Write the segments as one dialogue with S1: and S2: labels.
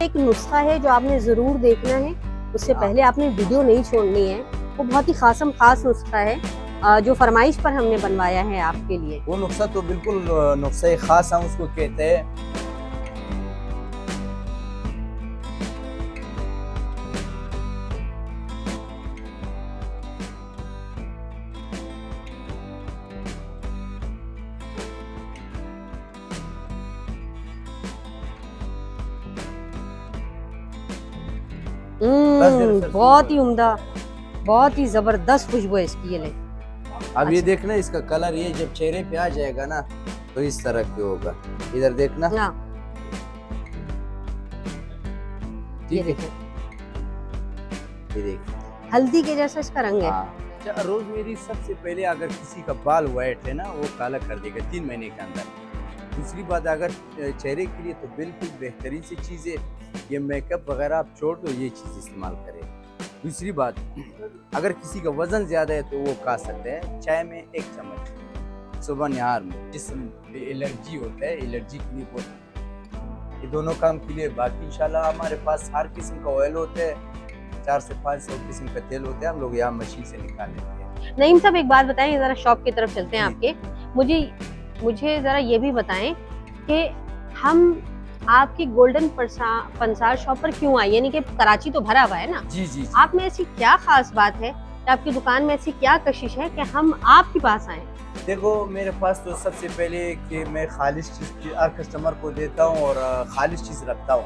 S1: एक नुस्खा है जो आपने ज़रूर देखना है, उससे पहले आपने वीडियो नहीं छोड़नी है। वो बहुत ही खास नुस्खा है जो फरमाइश पर हमने बनवाया है आपके लिए।
S2: वो नुस्खा तो बिल्कुल नुस्खे खास हम उसको कहते हैं।
S1: बहुत ही उम्दा, बहुत ही जबरदस्त खुशबू है इसकी। ये ले
S2: अब ये देखना इसका कलर, ये जब चेहरे पे आ जाएगा ना तो इस तरह के होगा। इधर देखना, ठीक है, ये देख
S1: हल्दी के जैसा इसका रंग है।
S2: अच्छा, रोजमेरी सबसे पहले अगर किसी का बाल व्हाइट है ना वो काला कर देगा 3 महीने के अंदर। दूसरी बात, अगर चेहरे के लिए तो बिल्कुल बेहतरीन सी चीज़ है। ये मेकअप वगैरह आप छोड़ दो, ये चीज़ इस्तेमाल करें। दूसरी बात, अगर किसी का वजन ज़्यादा है तो वो खा सकते हैं चाय में 1 चम्मच सुबह निहार में। जिसमें एलर्जी होता है, एलर्जी के लिए बहुत, ये दोनों काम के लिए। बाकी इंशाल्लाह हमारे पास हर किस्म का ऑयल होता है, 400 से 500 किस्म का तेल होता है, हम लोग यहाँ मशीन से निकाल लेते हैं।
S1: नईम साहब एक बात बताएं, ज़रा शॉप की तरफ चलते हैं आपके। मुझे ज़रा ये भी बताएं कि हम आपकी गोल्डन पंसार शॉप पर क्यों आए, यानी कि कराची तो भरा हुआ है ना।
S2: जी।
S1: आप में ऐसी क्या खास बात है कि आपकी दुकान में ऐसी क्या कशिश है कि हम आपके पास आए?
S2: देखो, मेरे पास तो सबसे पहले कि मैं खालिश चीज़ हर कस्टमर को देता हूँ और खालिश चीज़ रखता हूँ।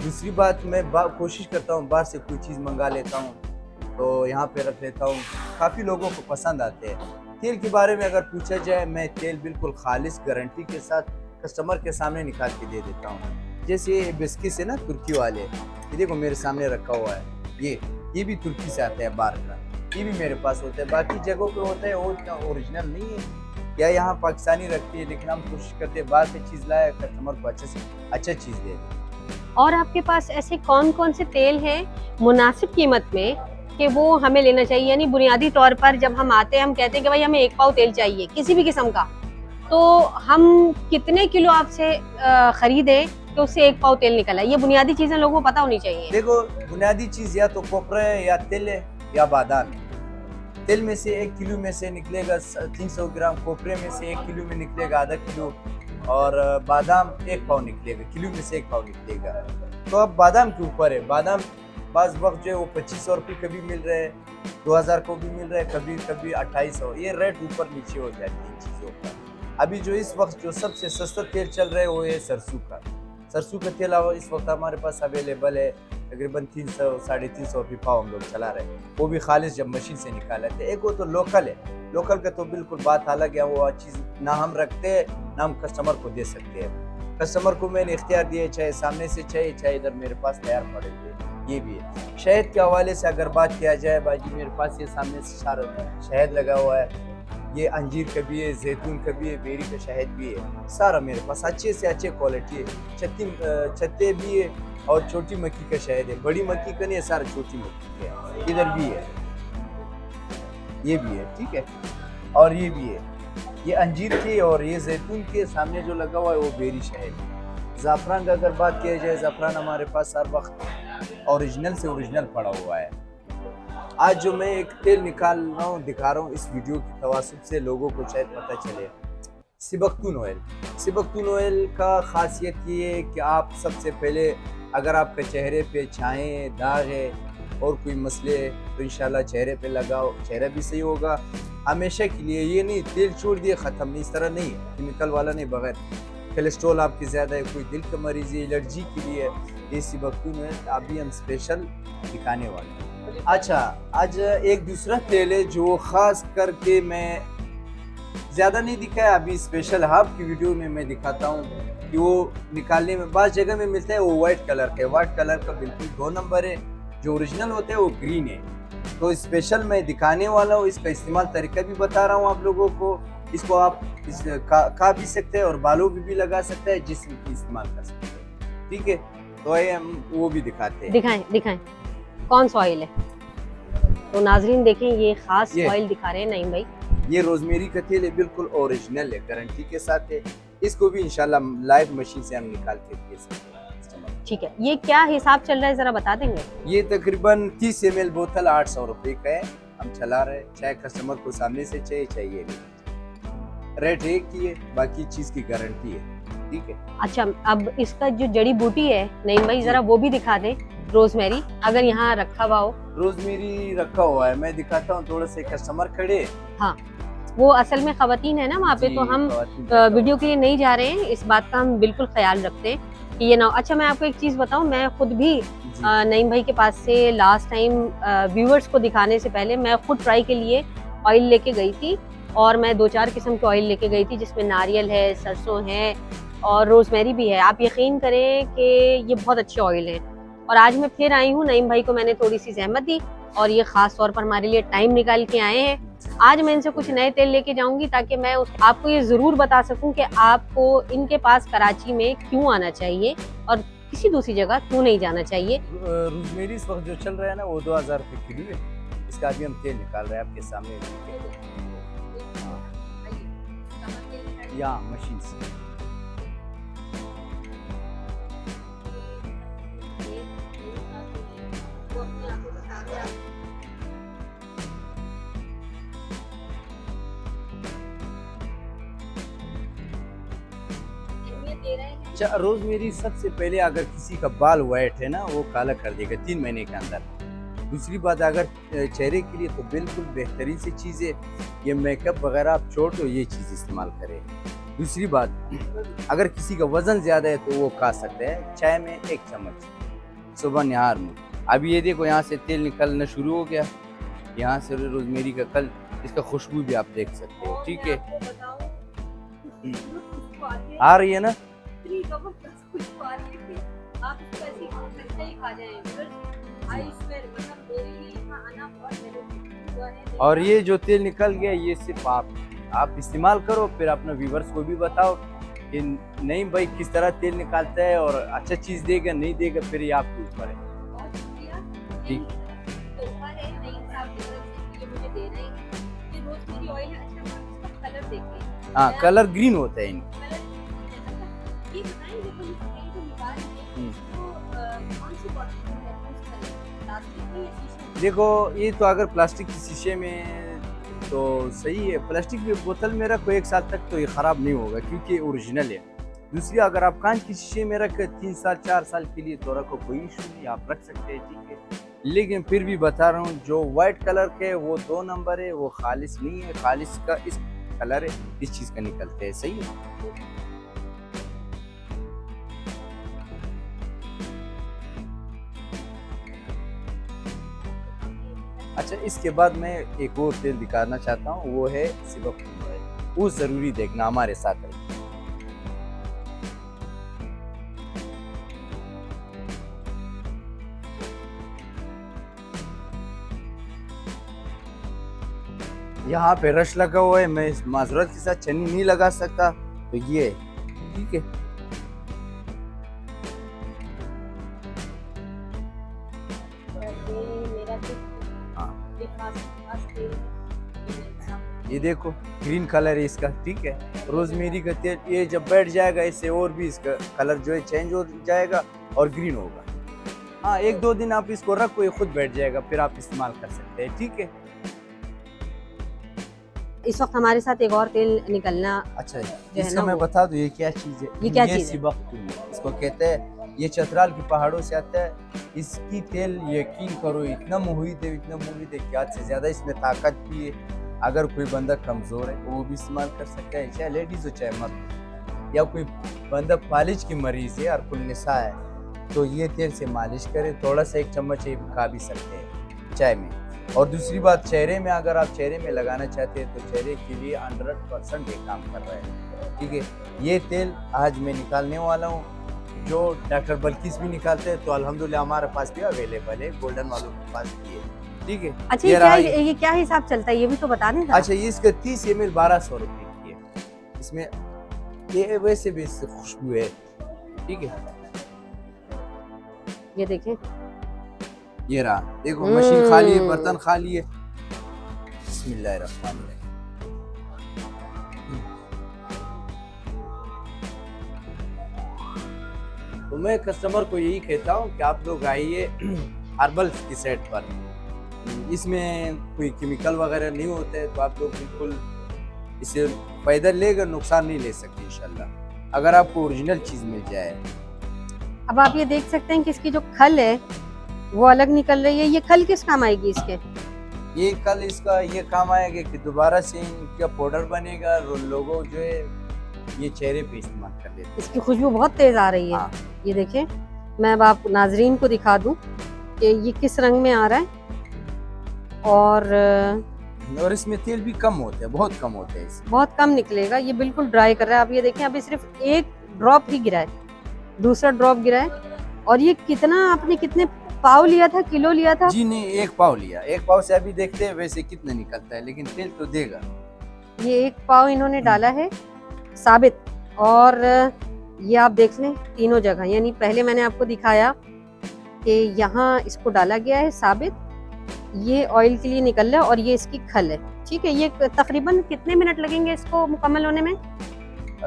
S2: दूसरी बात, मैं कोशिश करता हूँ बाहर से कोई चीज़ मंगा लेता हूँ तो यहाँ पे रख लेता हूँ, काफ़ी लोगों को पसंद आते हैं। तेल के बारे में अगर पूछा जाए, मैं तेल बिल्कुल खालिश गारंटी के साथ कस्टमर के सामने निकाल के दे देता हूँ। जैसे ये बिस्किट है ना तुर्की वाले, ये देखो मेरे सामने रखा हुआ है, ये भी तुर्की से आता है बाहर का, ये भी मेरे पास होता है। बाकी जगहों पे होता है वो इतना ओरिजिनल नहीं है, या यहाँ पाकिस्तानी रखती है, लेकिन हम कोशिश करते हैं बाहर से चीज़ लाए, कस्टमर को अच्छा चीज़ दे दें।
S1: और आपके पास ऐसे कौन कौन से तेल हैं मुनासिब कीमत में कि वो हमें लेना चाहिए? यानी बुनियादी तौर पर जब हम आते हैं, हम कहते हैं कि भाई हमें 1 पाव तेल चाहिए किसी भी किस्म का, तो हम कितने किलो आपसे खरीदें कि उससे 1 पाव तेल निकला? ये बुनियादी चीजें लोगों को पता होनी चाहिए।
S2: देखो, बुनियादी चीज़ या तो कोपरा है, या तिल है, या बादाम है। तिल में से 1 किलो में से निकलेगा 300 ग्राम, कोपरे में से 1 किलो में निकलेगा आधा किलो, और बादाम 1 पाव निकलेगा, किलो में से 1 पाव निकलेगा। तो अब बादाम के ऊपर है, बादाम बाज़ वक्त जो है वो 2500 रुपये कभी मिल रहे हैं, 2000 को भी मिल रहा है, कभी 2800। ये रेट ऊपर नीचे हो जाती है चीज़ों का। अभी जो इस वक्त जो सबसे सस्ता तेल चल रहा है वो है सरसों का तेल इस वक्त हमारे पास अवेलेबल है, तकरीबन 300 350 रुपये पाव हम लोग चला रहे हैं। वो भी खालिश जब मशीन से निकाला है। एक वो तो लोकल है, लोकल का तो बिल्कुल बात अलग है, वो चीज़ ना हम रखते हैं ना हम कस्टमर को दे सकते हैं। कस्टमर को मैंने इख्तियार दिया, चाहे सामने से चाहिए चाहे इधर मेरे पास तैयार पड़े हुए, ये भी है। शहद के हवाले से अगर बात किया जाए बाजी, मेरे पास ये सामने से सारा शहद लगा हुआ है, ये अंजीर का भी है, जैतून का भी है, बेरी का शहद भी है, सारा मेरे पास अच्छे से अच्छे क्वालिटी है। छत्ते भी है और छोटी मक्खी का शहद है, बड़ी मक्खी का नहीं है, सारा छोटी मक्खी का है। इधर भी है, ये भी है, ठीक है, और ये भी है, ये अंजीर के और ये जैतून के सामने जो लगा हुआ है वो बेरी शहद। ज़ाफ़रान का अगर बात किया जाए, ज़ाफ़रान हमारे पास हर वक्त ओरिजिनल से ओरिजिनल पड़ा हुआ है। आज जो मैं एक तेल निकाल रहा हूँ, दिखा रहा हूँ, इस वीडियो की तवासुब से लोगों को शायद पता चले, सिबकतून ऑयल का खासियत ये है कि आप सबसे पहले अगर आपके चेहरे पे छाएँ, दाग है और कोई मसले है तो इंशाल्लाह चेहरे पे लगाओ, चेहरा भी सही होगा हमेशा के लिए। ये नहीं तेल छोड़ दिए ख़त्म, नहीं, इस तरह नहीं, केमिकल वाला नहीं, बगैर कोलेस्ट्रॉल आपकी ज़्यादा है, कोई दिल का मरीज़ है, एलर्जी के लिए ये सिबकतून है, अभी हम स्पेशल दिखाने वाले हैं। अच्छा, आज एक दूसरा तेल है जो ख़ास करके मैं ज़्यादा नहीं दिखाया, अभी स्पेशल आपकी वीडियो में मैं दिखाता हूँ कि वो निकालने में बाज़ जगह में मिलता है, वो वाइट कलर का है। वाइट कलर का बिल्कुल 2 नंबर है, जो ओरिजिनल होता है वो ग्रीन है। तो स्पेशल मैं दिखाने वाला हूँ, इसका इस्तेमाल तरीका भी बता रहा हूँ आप लोगों को। इसको आप खा भी सकते हैं और बालों पे भी लगा सकते हैं, जिसम की इस्तेमाल कर सकते हैं, ठीक है। तो ये हम वो भी दिखाते हैं।
S1: दिखाएं कौन सा ऑयल है। तो नाजरीन देखें, ये खास ऑयल दिखा रहे हैं नईम भाई।
S2: ये रोजमेरी का तेल है, बिल्कुल ओरिजिनल है, गारंटी के साथ है। इसको भी इंशाल्लाह लाइव मशीन से हम निकाल के दे सकते हैं।
S1: ठीक है, ये क्या हिसाब चल रहा है जरा बता देंगे?
S2: ये तकरीबन 30 ml बोतल 800 रुपए का है, हम चला रहे हैं, चाहे कस्टमर को सामने से चाहिए नहीं, रेट एक ही है, बाकी चीज की गारंटी है, ठीक है।
S1: अच्छा, अब इसका जो जड़ी बूटी है नईम भाई जरा वो भी दिखा दें, रोजमेरी अगर यहाँ रखा हुआ हो।
S2: रोजमेरी रखा हुआ है, मैं दिखाता हूँ, थोड़ा से कस्टमर खड़े।
S1: हाँ, वो असल में खवातीन है ना वहाँ पे, तो हम वीडियो के लिए नहीं जा रहे हैं, इस बात का हम बिल्कुल ख्याल रखते हैं कि ये ना। अच्छा, मैं आपको एक चीज बताऊं, मैं खुद भी नईम भाई के पास से लास्ट टाइम व्यूअर्स को दिखाने से पहले मैं खुद ट्राई के लिए ऑयल लेके गई थी, और मैं 2-4 किस्म के ऑयल लेके गई थी, जिसमें नारियल है, सरसों है और रोजमेरी भी है। आप यकीन करें कि ये बहुत अच्छे ऑयल हैं, और आज मैं फिर आई हूँ, नईम भाई को मैंने थोड़ी सी जहमत दी और ये खास तौर पर हमारे लिए टाइम निकाल के आए हैं। आज मैं इनसे कुछ नए तेल लेके जाऊंगी ताकि मैं आपको ये जरूर बता सकूं कि आपको इनके पास कराची में क्यों आना चाहिए और किसी दूसरी जगह क्यों नहीं जाना चाहिए।
S2: रोजमेरी इस वक्त जो चल रहा है ना वो 2000 रुपए किलो है, इसका अभी हम तेल निकाल रहे हैं आपके सामने, या मशीन से। अच्छा, रोजमेरी सबसे पहले अगर किसी का बाल वाइट है ना वो काला कर देगा 3 महीने के अंदर। दूसरी बात, अगर चेहरे के लिए तो बिल्कुल बेहतरीन सी चीज़ है, ये मेकअप वगैरह आप छोड़ दो, ये चीज़ इस्तेमाल करें। दूसरी बात, अगर किसी का वज़न ज़्यादा है तो वो खा सकते हैं, चाय में 1 चम्मच सुबह निहार में। अभी ये देखो यहाँ से तेल निकलना शुरू हो गया, यहाँ से रोजमेरी का कल इसका खुशबू भी आप देख सकते हो, ठीक है। आ रही है ना? और ये जो तेल निकल गया ये सिर्फ आप इस्तेमाल करो, फिर अपने व्यूवर्स को भी बताओ कि नहीं भाई किस तरह तेल निकालता है, और अच्छा चीज़ देगा नहीं देगा फिर ये आपके ऊपर है, ठीक। हाँ, कलर ग्रीन होता है इनका। देखो, ये तो अगर प्लास्टिक के शीशे में तो सही है, प्लास्टिक की बोतल में रखो 1 साल तक तो ये ख़राब नहीं होगा क्योंकि ओरिजिनल है। दूसरी, अगर आप कांच के शीशे में रख 3 साल 4 साल के लिए तो रखो, कोई इशू नहीं, आप रख सकते हैं, ठीक है। लेकिन फिर भी बता रहा हूँ, जो वाइट कलर के वो 2 नंबर है, वो खालिस नहीं है, खालिस का इस कलर है, इस चीज़ का निकलते हैं, सही है। अच्छा, इसके बाद मैं एक और तेल दिखाना चाहता हूँ, वो है सिबक ऑयल, वो ज़रूरी देखना हमारे साथ है। यहाँ पे रश लगा हुआ है, मैं इस माजरत के साथ चन्नी नहीं लगा सकता, तो ये ठीक है। ये देखो ग्रीन कलर है इसका, ठीक है। रोजमेरी का तेल ये जब बैठ जाएगा इससे और भी इसका कलर जो है चेंज हो जाएगा और ग्रीन होगा। हाँ, 1-2 दिन आप इसको रखो, ये खुद बैठ जाएगा, फिर आप इस्तेमाल कर सकते हैं, ठीक है।
S1: इस वक्त हमारे साथ एक और तेल निकलना,
S2: अच्छा, इसका मैं बता दूं ये क्या चीज़ है।
S1: ये क्या चीज़ है?
S2: सिबक इसको कहते हैं, ये चतराल की पहाड़ों से आता है। इसकी तेल यकीन करो इतना मुफीद है क्या से ज़्यादा, इसमें ताकत भी है। अगर कोई बंदा कमज़ोर है वो भी इस्तेमाल कर सकता है, चाहे लेडीज़ हो चाहे मर्द, या कोई बंदा फालिज की मरीज़ है और कुल निसा है तो ये तेल से मालिश करें, थोड़ा सा 1 चम्मच ये खा भी सकते हैं चाय में। और दूसरी बात, चेहरे में अगर आप चेहरे में लगाना चाहते हैं तो चेहरे के लिए 100% ये काम कर रहा है, ठीक है। ये तेल आज मैं निकालने वाला हूँ, जो डॉक्टर बल्किस भी निकालते हैं, तो अल्हम्दुलिल्लाह हमारे पास भी अवेलेबल है, गोल्डन वालों के पास भी है, ठीक है।
S1: अच्छा, ये क्या हिसाब चलता है ये भी तो बता दें।
S2: अच्छा, ये इसका 30 ml 1200 रुपये की है, इसमें ये वैसे भी इससे खुशबू है, ठीक है।
S1: ये देखें,
S2: ये रहा, देखो मशीन खाली है, बर्तन खाली है। बिस्मिल्लाहिर्रहमानिर्रहीम। तो मैं कस्टमर को यही कहता हूँ कि आप लोग आइए हर्बल्स की साइट पर, इसमें कोई केमिकल वगैरह नहीं होते, तो आप लोग बिल्कुल इसे फ़ायदा लेकर नुकसान नहीं ले सकते इंशाल्लाह, अगर आपको ओरिजिनल चीज़ मिल जाए।
S1: अब आप ये देख सकते हैं कि इसकी जो खल है वो अलग निकल रही है। ये खल किस काम आएगी इसके?
S2: ये कल इसका ये काम आएगा कि दोबारा से इनका पाउडर बनेगा और लोगों जो है ये चेहरे पे इस्तेमाल कर लेते हैं।
S1: इसकी खुशबू बहुत तेज आ रही है।
S2: हाँ।
S1: ये देखें, मैं अब आप नाजरीन को दिखा दूं कि ये किस रंग में आ रहा है।
S2: और इसमें तेल भी कम होता है, बहुत कम होता है इसमें।
S1: बहुत कम निकलेगा। ये बिल्कुल ड्राई कर रहा है। आप ये देखें, अभी सिर्फ एक ड्रॉप ही गिरा है, दूसरा ड्रॉप गिरा है। और ये कितना, आपने कितने पाव लिया था, किलो लिया था?
S2: जी नहीं, 1 पाव लिया। 1 पाव से अभी देखते हैं वैसे कितना निकलता है, लेकिन तेल तो देगा।
S1: ये 1 पाव इन्होंने डाला है साबित। और ये आप देख लें तीनों जगह, यानी पहले मैंने आपको दिखाया कि यहाँ इसको डाला गया है साबित, ये ऑयल के लिए निकल रहा है, और ये इसकी खल है। ठीक है, ये तकरीबन कितने मिनट लगेंगे इसको मुकम्मल होने में?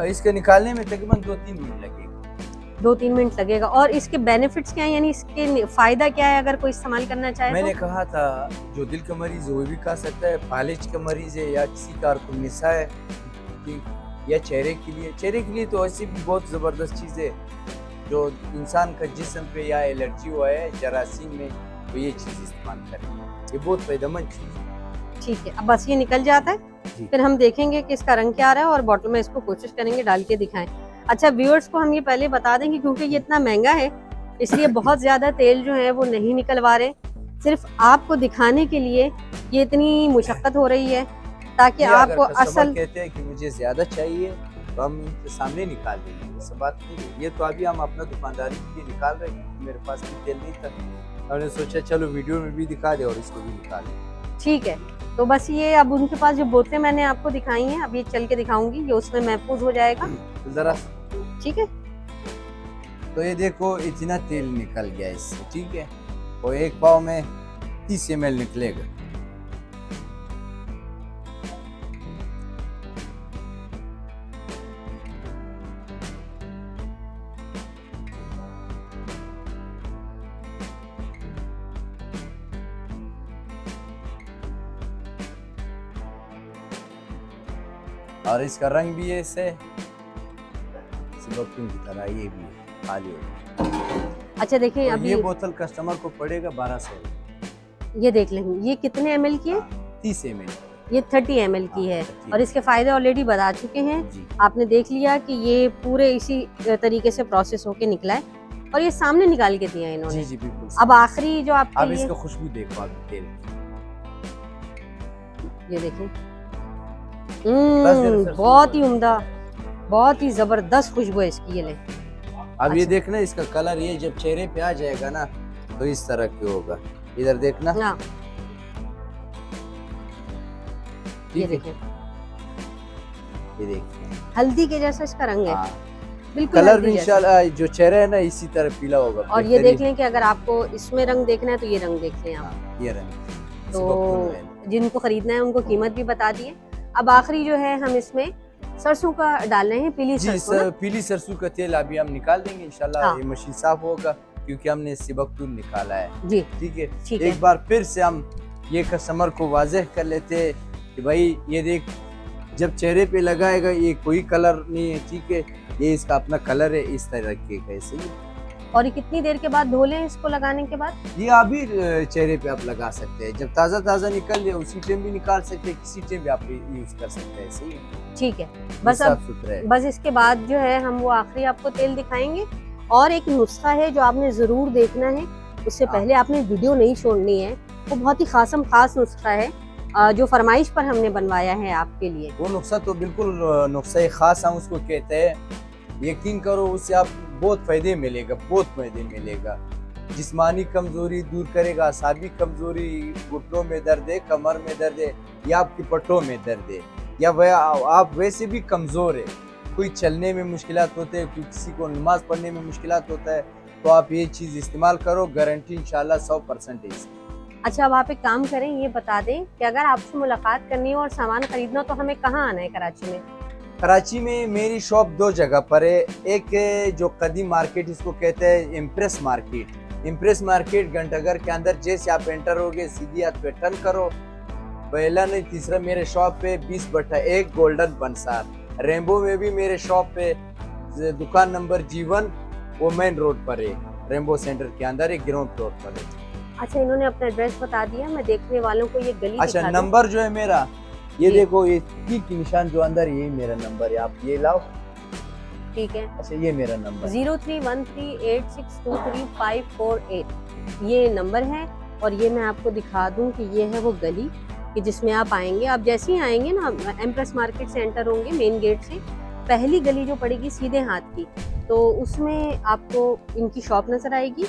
S2: इसके निकालने में तकरीबन 2-3 मिनट लगेगा।
S1: 2-3 मिनट लगेगा। और इसके बेनिफिट्स क्या है, यानी इसके फायदा क्या है अगर कोई इस्तेमाल करना चाहे?
S2: मैंने
S1: तो
S2: कहा था जो दिल का मरीज है वो भी खा सकता है, फालिज का मरीज है, या किसी का निशा है, या चेहरे के लिए तो ऐसी भी बहुत ज़बरदस्त चीज़ है जो इंसान का जिस्म पे या एलर्जी हुआ है जरासीम में, तो ये चीज़ इस्तेमाल करें, ये बहुत फ़ायदेमंद चीज़ है।
S1: ठीक है, अब बस ये निकल जाता है, फिर हम देखेंगे कि इसका रंग क्या आ रहा है और बॉटल में इसको कोशिश करेंगे डाल के दिखाएं। अच्छा, व्यूअर्स को हम ये पहले बता देंगे क्योंकि ये इतना महंगा है, इसलिए बहुत ज़्यादा तेल जो है वो नहीं निकलवा रहे। सिर्फ आपको दिखाने के लिए ये इतनी मुशक्क़त हो रही है ताकि आपको असल
S2: कहते हैं कि मुझे ज़्यादा चाहिए तो हम इनके सामने निकाल देंगे, ऐसा बात नहीं है। ये तो अभी हम अपना दुकानदारी के लिए निकाल रहे हैं, मेरे पास भी तेल नहीं था, हमने सोचा चलो वीडियो में भी दिखा दे और इसको भी निकाल दें।
S1: ठीक है, तो बस ये अब उनके पास जो बोतलें मैंने आपको दिखाई हैं, अब ये चल के दिखाऊंगी, ये उसमें महफूज हो जाएगा।
S2: ज़रा
S1: ठीक है,
S2: तो ये देखो इतना तेल निकल गया इससे, ठीक है, और 1 पाव में 30 ml निकलेगा। और इसका रंग भी है इससे सिबक्तून की तरह, ये भी है खाली होगा।
S1: अच्छा देखिए, अभी
S2: ये बोतल कस्टमर को पड़ेगा 1200।
S1: ये देख लें, ये कितने ml की है?
S2: 30 ml।
S1: ये 30 ml की है, और इसके फायदे ऑलरेडी बता चुके हैं। आपने देख लिया कि ये पूरे इसी तरीके से प्रोसेस होके निकला है, और ये सामने निकाल के दिया है इन्होंने।
S2: जी बिल्कुल।
S1: अब आखिरी जो आपके
S2: अब
S1: लिए,
S2: इसका खुशबू देखो आप तेल,
S1: ये देखिए, बहुत ही उम्दा, बहुत ही जबरदस्त खुशबू है इसकी। ये ले,
S2: अब ये देखना इसका कलर, ये जब चेहरे पे आ जाएगा ना तो इस तरह की होगा, इधर देखना।
S1: हाँ, ये देखिए,
S2: ये देखिए
S1: हल्दी के जैसा इसका रंग है।
S2: हाँ।
S1: बिल्कुल
S2: कलर
S1: हल्दी
S2: भी
S1: जैसा।
S2: इंशाल्लाह जो चेहरा है ना इसी तरह पीला होगा।
S1: और ये देख लें कि अगर आपको इसमें रंग देखना है तो ये रंग देख लें आप।
S2: हाँ, ये रंग
S1: तो जिनको खरीदना है उनको कीमत भी बता दिए। अब आखिरी जो है हम इसमें सरसों का डाल रहे हैं, पीली सरसों।
S2: पीली सरसों का तेल अभी हम निकाल देंगे इंशाल्लाह।
S1: हाँ।
S2: ये मशीन साफ होगा क्योंकि हमने सिबक्तून निकाला है।
S1: जी
S2: ठीक है,
S1: ठीक है।
S2: एक बार फिर से हम ये कस्टमर को वाज़ेह कर लेते हैं कि भाई ये देख, जब चेहरे पे लगाएगा ये कोई कलर नहीं है, ठीक है, ये इसका अपना कलर है, इस तरह के कैसे।
S1: और ये कितनी देर के बाद धो लें इसको लगाने के बाद?
S2: ये अभी चेहरे पे आप लगा सकते हैं, जब ताज़ा ताज़ा निकल जाए उसी टाइम भी निकाल सकते हैं, किसी टाइम भी आप यूज कर सकते हैं। सही है,
S1: ठीक है। बस
S2: साफ
S1: अब
S2: सुथरा है।
S1: बस इसके बाद जो है हम वो आखिरी आपको तेल दिखाएंगे, और एक नुस्खा है जो आपने जरूर देखना है, उससे पहले आपने वीडियो नहीं छोड़नी है। वो बहुत ही खास नुस्खा है जो फरमाइश पर हमने बनवाया है आपके लिए।
S2: वो नुस्खा तो बिल्कुल नुस्खा खास हम उसको कहते हैं, यकीन करो उससे आप बहुत फायदे मिलेगा, बहुत फायदे मिलेगा। जिस्मानी कमजोरी दूर करेगा, सादी कमजोरी, घुटनों में दर्द है, कमर में दर्द है, या आपकी पट्टों में दर्द है, या वह आप वैसे भी कमजोर है, कोई चलने में मुश्किलात होते हैं, किसी को नमाज पढ़ने में मुश्किलात होता है, तो आप ये चीज़ इस्तेमाल करो, गारंटी इंशाल्लाह 100% है इसकी।
S1: अच्छा, अब आप एक काम करें, ये बता दें कि अगर आपसे मुलाकात करनी हो और सामान खरीदना हो तो हमें कहाँ आना है कराची में?
S2: कराची में मेरी शॉप दो जगह पर है। एक है जो कदीम मार्केट, इसको कहते हैं इम्प्रेस मार्केट। इम्प्रेस मार्केट घंटाघर के अंदर जैसे आप एंटर होगे सीधी हाथ पे टर्न करो, पहला नहीं तीसरा मेरे शॉप पे 20/1 गोल्डन बंसार। रेम्बो में भी मेरे शॉप पे दुकान नंबर G1, वो मेन रोड पर है, रेम्बो सेंटर के अंदर एक ग्राउंड फ्लोर पर है।
S1: अच्छा, इन्होंने अपना एड्रेस बता दिया, मैं देखने वालों को ये गली
S2: अच्छा,
S1: दिखा दूं।
S2: नंबर जो है मेरा ये
S1: जी।
S2: देखो, ये तीर की निशान जो अंदर, यही मेरा नंबर है, आप ये लाओ।
S1: ठीक है,
S2: अच्छा, ये मेरा नंबर है।
S1: 031386235548 ये नंबर है। और ये मैं आपको दिखा दूं कि ये है वो गली कि जिसमें आप आएंगे। आप जैसे ही आएंगे ना, एम्प्रेस मार्केट से एंटर होंगे मेन गेट से, पहली गली जो पड़ेगी सीधे हाथ की, तो उसमें आपको इनकी शॉप नजर आएगी।